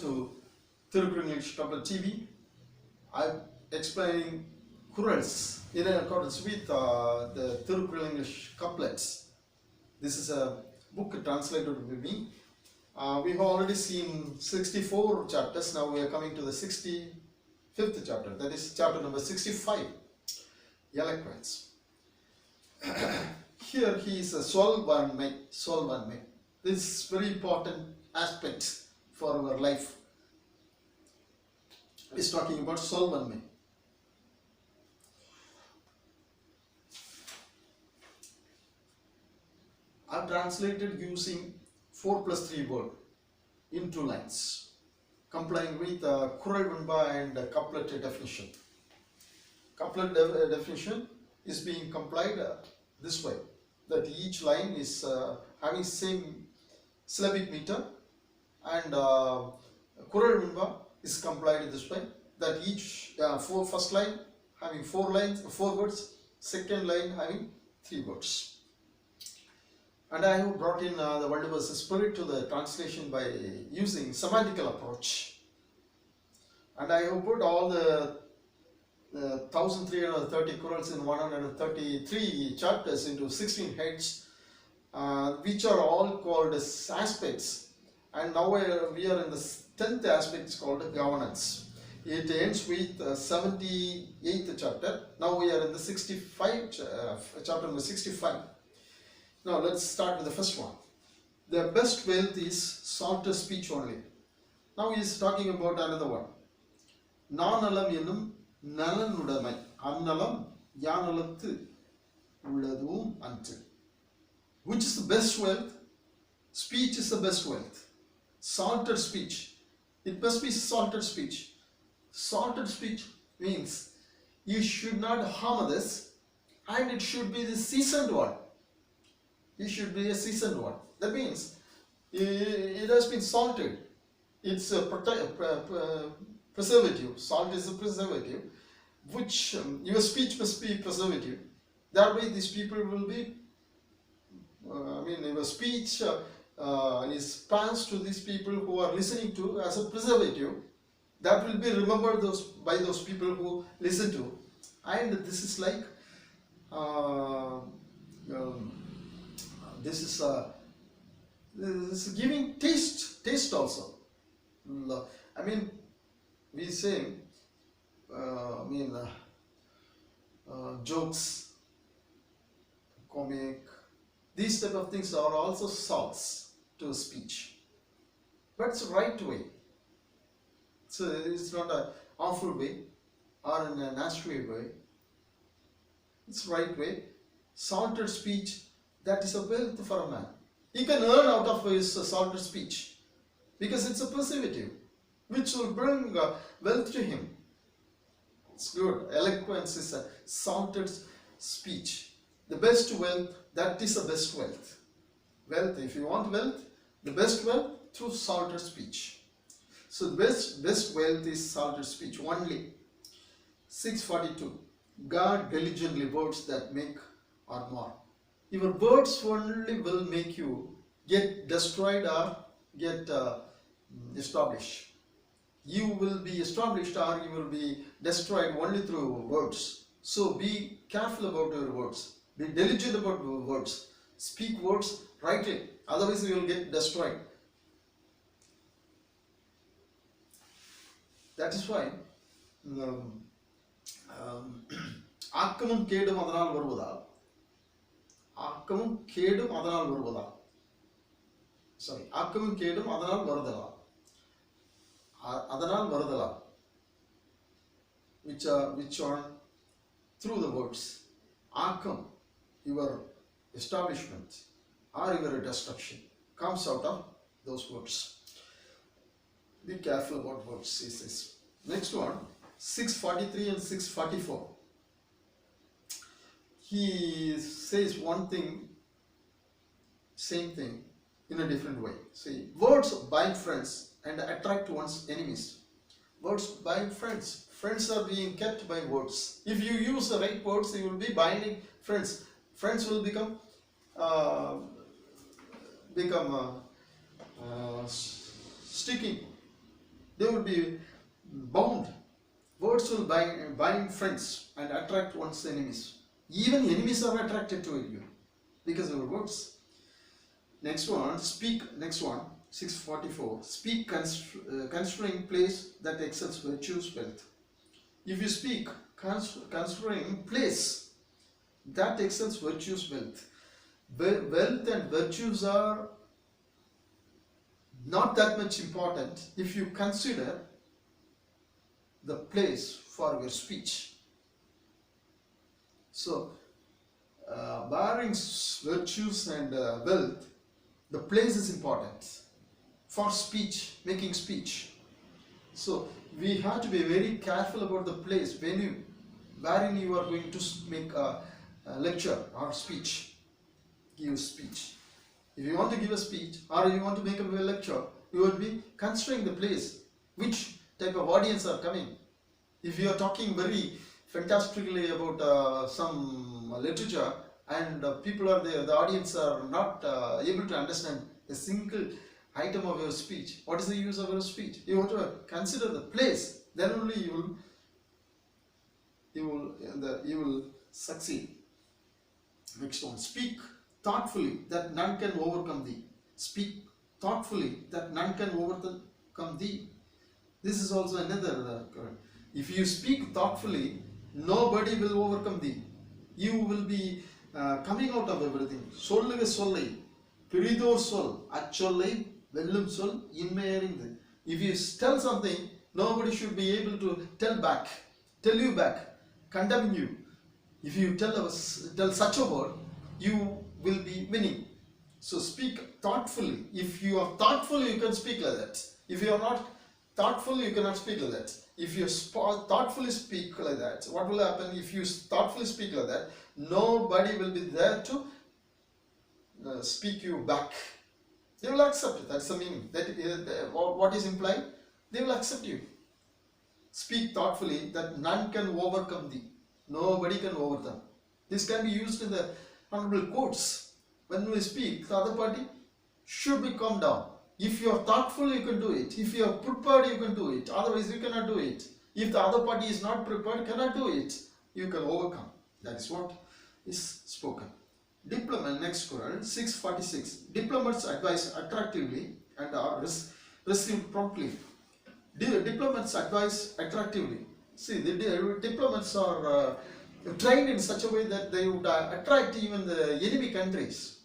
to Thirukkural English Couplet TV. I'm explaining Kurals in accordance with the Thirukkural English Couplets. This is a book translated by me. We have already seen 64 chapters. Now we are coming to the 65th chapter. That is chapter number 65, Eloquence. Here he is a Solvanme. This is very important aspect for our life. He is talking about Solvanme. I have translated using 4+3 word in 2 lines, complying with Kural Vanba and couplet definition. Couplet definition is being complied this way, that each line is having same syllabic meter, and Kural Vanba is complied this way, that each first line having 4 words, second line having 3 words. And I have brought in the word versus spirit to the translation by using semantical approach. And I have put all the 1330 Kurals in 133 chapters into 16 heads, which are all called as aspects. And now we are in the 10th aspect called governance. It ends with 78th chapter. Now we are in the chapter number 65. Now let's start with the first one. The best wealth is salted speech only. Now he is talking about another one. Nanalam yenum nalanudamai. Annalam yanalathu ulladum antu. Which is the best wealth? Speech is the best wealth. Salted speech. It must be salted speech. Salted speech means you should not harm others, and it should be the seasoned one. It should be a seasoned one. That means it has been salted. It's a preservative. Salt is a preservative, which your speech must be preservative. That way these people will be, your speech is passed to these people who are listening to as a preservative. That will be remembered by those people who listen to. And this is like this is giving taste also. We say jokes, comic, these type of things are also salts to speech, but it's the right way. So it's not an awful way or in a nasty way. It's the right way. Salted speech, that is a wealth for a man. He can earn out of his salted speech because it's a preservative which will bring wealth to him. It's good. Eloquence is a salted speech. The best wealth, that is the best wealth. Wealth, if you want wealth, the best wealth through salted speech. So the best wealth is salted speech only. 642. Guard diligently words that make or mar. Your words only will make you get destroyed or get established. You will be established or you will be destroyed only through words. So be careful about your words. Be diligent about your words. Speak words rightly. Otherwise you will get destroyed. That is why ஆக்கமும் கேடும் அதனால் வருவதா ஆக்கமும் கேடும் அதனால் வருவதா ஆக்கமும் கேடும் அதனால் வருதலா அதனால் வருதலா which are through the words. ஆக்கம், your establishment or your destruction comes out of those words. Be careful about words, he says. Next one, 643 and 644. He says one thing, same thing, in a different way. See, words bind friends and attract one's enemies. Words bind friends. Friends are being kept by words. If you use the right words, you will be binding friends. Friends will become sticky. They will be bound. Words will bind friends and attract one's enemies. Even enemies are attracted to you because of your words. Next one, 644. Speak considering place that excels virtues, wealth. If you speak considering place that excels virtues, wealth. Wealth and virtues are not that much important if you consider the place for your speech. So, barring virtues and wealth, the place is important for speech, making speech. So, we have to be very careful about the place wherein you are going to make a lecture or speech, give speech. If you want to give a speech or you want to make a lecture, you will be considering the place, which type of audience are coming. If you are talking very fantastically about some literature and people are there, the audience are not able to understand a single item of your speech, what is the use of your speech? You have to consider the place, then only you will succeed. Next one, speak thoughtfully that none can overcome thee. Speak thoughtfully that none can overcome thee. This is also another current. If you speak thoughtfully, nobody will overcome thee. You will be coming out of everything. Solluga sollai, piridor sol, acholai, vellum sol, inmayarinde. If you tell something, nobody should be able to tell you back, condemn you. If you tell such a word, you will be winning. So speak thoughtfully. If you are thoughtful, you can speak like that. If you are not thoughtful, you cannot speak like that. If you thoughtfully speak like that, what will happen if you thoughtfully speak like that? Nobody will be there to speak you back. They will accept it. That's the meaning. What is implied? They will accept you. Speak thoughtfully that none can overcome thee. Nobody can overcome. This can be used in the honorable quotes. When we speak, the other party should be calmed down. If you are thoughtful, you can do it. If you are prepared, you can do it. Otherwise, you cannot do it. If the other party is not prepared, cannot do it. You can overcome. That is what is spoken. Next Quran, 646. Diplomats advise attractively and are received promptly. Diplomats advise attractively. See, the diplomats are trained in such a way that they would attract even the enemy countries,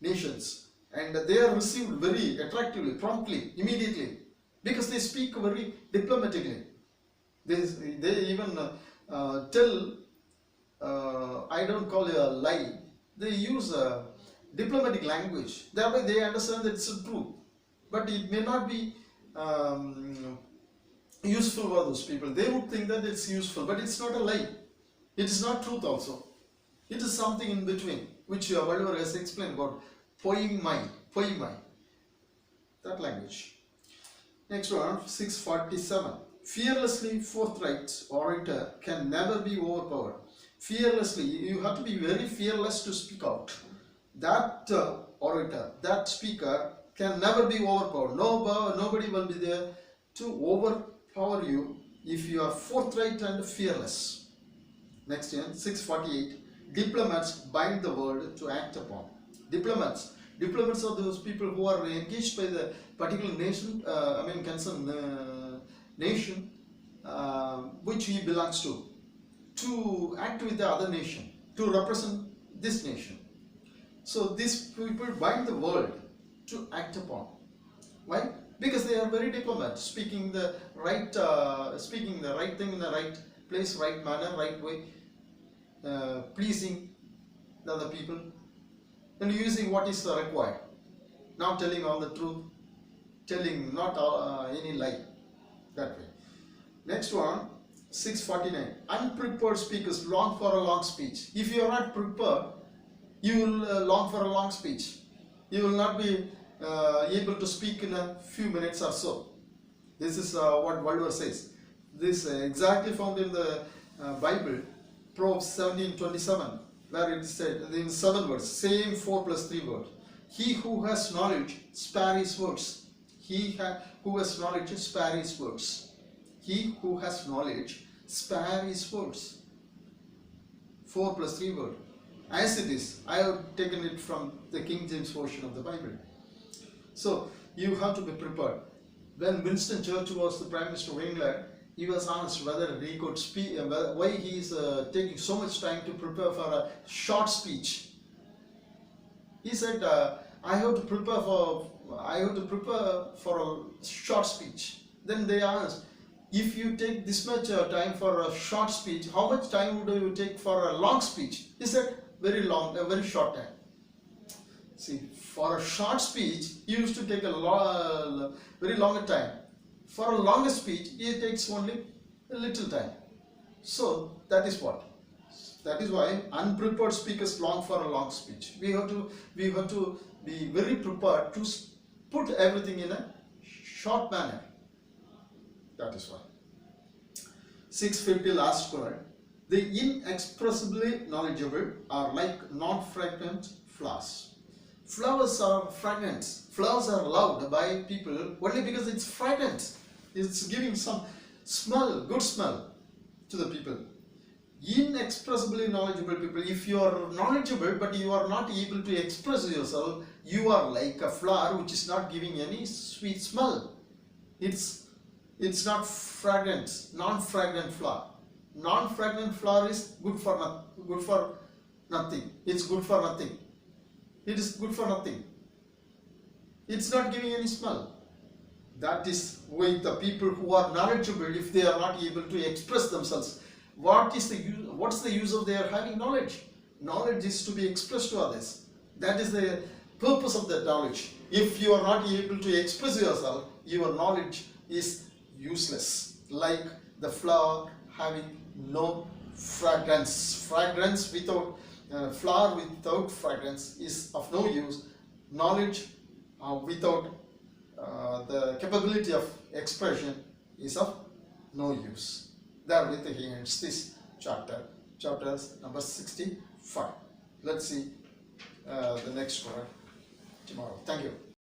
nations, and they are received very attractively, promptly, immediately, because they speak very diplomatically. They even tell, I don't call it a lie, they use a diplomatic language. Thereby they understand that it's true, but it may not be useful for those people. They would think that it's useful, but it's not a lie. It is not truth also. It is something in between, which Oliver has explained about poimai, that language. Next one, 647. Fearlessly forthright orator can never be overpowered. Fearlessly, you have to be very fearless to speak out. That orator, that speaker can never be overpowered. Nobody will be there to overpower you if you are forthright and fearless. Next one, 648. Diplomats bind the world to act upon. Diplomats are those people who are engaged by the particular nation, concerned nation which he belongs to act with the other nation, to represent this nation. So these people bind the world to act upon. Why? Because they are very diplomat, speaking the right thing in the right place, right manner, right way, pleasing the other people, and using what is required, not telling all the truth, telling not any lie, that way. Next one, 649. Unprepared speakers long for a long speech. If you are not prepared, you will long for a long speech. You will not be able to speak in a few minutes or so. This is what Walter says. This exactly found in the Bible, Proverbs 17:27, where it said in 7 words, same 4 plus 3 words. He who has knowledge spare his words. Who has knowledge, spare his words. He who has knowledge, spare his words. 4 plus 3 word. As it is. I have taken it from the King James version of the Bible. So, you have to be prepared. When Winston Churchill was the Prime Minister of England, he was asked whether he could speak, why he is taking so much time to prepare for a short speech. He said, I have to prepare for a short speech. Then they asked, if you take this much time for a short speech, how much time would you take for a long speech? He said, very long, a very short time. See, for a short speech, he used to take a very long time. For a longer speech, it takes only a little time. So that is what. That is why unprepared speakers long for a long speech. We have to be very prepared to put everything in a short manner. That is why. 650 last word. The inexpressibly knowledgeable are like non-fragrant flowers. Flowers are fragrant. Flowers are loved by people only because it's fragrant. It's giving some smell, good smell to the people. Inexpressibly knowledgeable people. If you are knowledgeable but you are not able to express yourself, you are like a flower which is not giving any sweet smell. It's not fragrant, non-fragrant flower. Non-fragrant flower is good for nothing. It's good for nothing. It is good for nothing. It's not giving any smell. That is why the people who are knowledgeable, if they are not able to express themselves, what's the use of their having knowledge? Knowledge is to be expressed to others. That is the purpose of that knowledge. If you are not able to express yourself, your knowledge is useless. Like the flower having no fragrance. Fragrance without flower without fragrance is of no use. Knowledge without the capability of expression is of no use. Therewith he ends this chapter number 65. Let's see the next word tomorrow. Thank you.